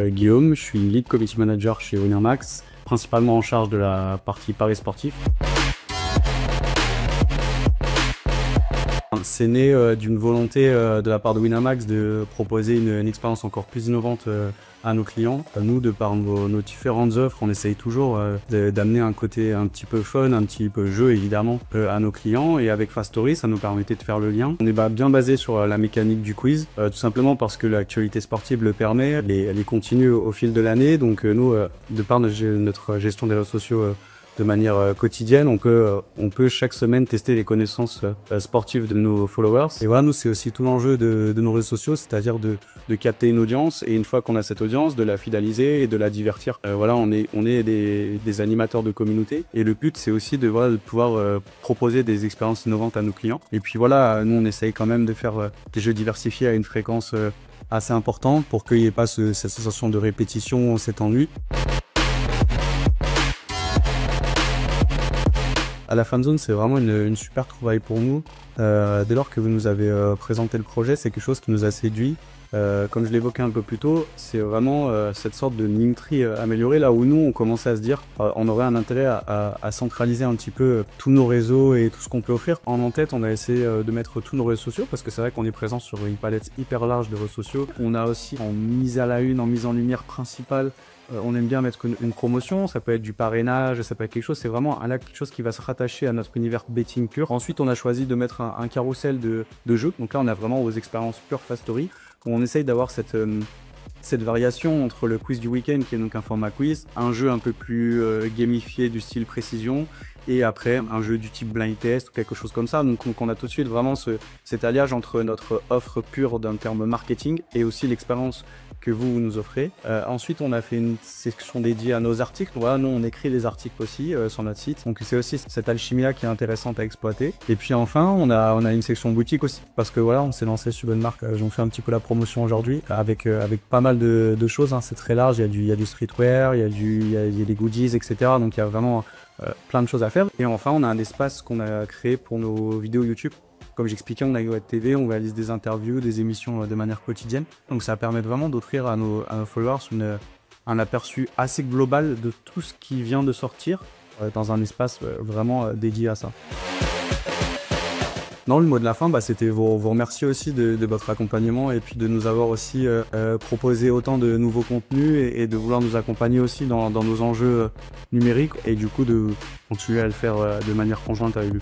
Guillaume, je suis lead community manager chez Winamax, principalement en charge de la partie paris sportif. C'est né d'une volonté de la part de Winamax de proposer une expérience encore plus innovante à nos clients. Nous, de par nos différentes offres, on essaye toujours d'amener un côté un petit peu fun, un petit peu jeu évidemment à nos clients. Et avec Fast Story, ça nous permettait de faire le lien. On est bien basé sur la mécanique du quiz, tout simplement parce que l'actualité sportive le permet. Elle est continue au fil de l'année. Donc nous, de par notre gestion des réseaux sociaux de manière quotidienne, on peut chaque semaine tester les connaissances sportives de nos followers. Et voilà, nous, c'est aussi tout l'enjeu de nos réseaux sociaux, c'est-à-dire de capter une audience, et une fois qu'on a cette audience, de la fidéliser et de la divertir. Voilà, on est des animateurs de communauté, et le but, c'est aussi de pouvoir proposer des expériences innovantes à nos clients. Et puis voilà, nous, on essaye quand même de faire des jeux diversifiés à une fréquence assez importante pour qu'il n'y ait pas cette sensation de répétition, cet ennui. À la Fanzone, c'est vraiment une super trouvaille pour nous. Dès lors que vous nous avez présenté le projet, c'est quelque chose qui nous a séduit. Comme je l'évoquais un peu plus tôt, c'est vraiment cette sorte de Linktree améliorée, là où nous, on commençait à se dire on aurait un intérêt à centraliser un petit peu tous nos réseaux et tout ce qu'on peut offrir. En tête, on a essayé de mettre tous nos réseaux sociaux, parce que c'est vrai qu'on est présent sur une palette hyper large de réseaux sociaux. On a aussi en mise à la une, en mise en lumière principale, on aime bien mettre une promotion, ça peut être du parrainage, ça peut être quelque chose, c'est vraiment quelque chose qui va se rattacher à notre univers betting pur. Ensuite, on a choisi de mettre un carrousel de jeux, donc là on a vraiment aux expériences pure Fast Story, où on essaye d'avoir cette variation entre le quiz du week-end, qui est donc un format quiz, un jeu un peu plus gamifié du style précision, et après un jeu du type blind test ou quelque chose comme ça. Donc on a tout de suite vraiment cet alliage entre notre offre pure d'un terme marketing et aussi l'expérience que vous nous offrez. Ensuite, on a fait une section dédiée à nos articles. Voilà, nous on écrit des articles aussi sur notre site, donc c'est aussi cette alchimie là qui est intéressante à exploiter. Et puis enfin, on a une section boutique aussi, parce que voilà, on s'est lancé sur une marque, j'en fais un petit peu la promotion aujourd'hui, avec pas mal de choses, hein. C'est très large, il y a du streetwear, il y a des goodies, etc. Donc il y a vraiment plein de choses à faire. Et enfin, on a un espace qu'on a créé pour nos vidéos YouTube. Comme j'expliquais, on a Go TV, on réalise des interviews, des émissions de manière quotidienne. Donc ça permet vraiment d'offrir à nos followers un aperçu assez global de tout ce qui vient de sortir dans un espace vraiment dédié à ça. Non, le mot de la fin, c'était vous remercier aussi de votre accompagnement, et puis de nous avoir aussi proposé autant de nouveaux contenus et de vouloir nous accompagner aussi dans nos enjeux numériques, et du coup de continuer à le faire de manière conjointe avec lui.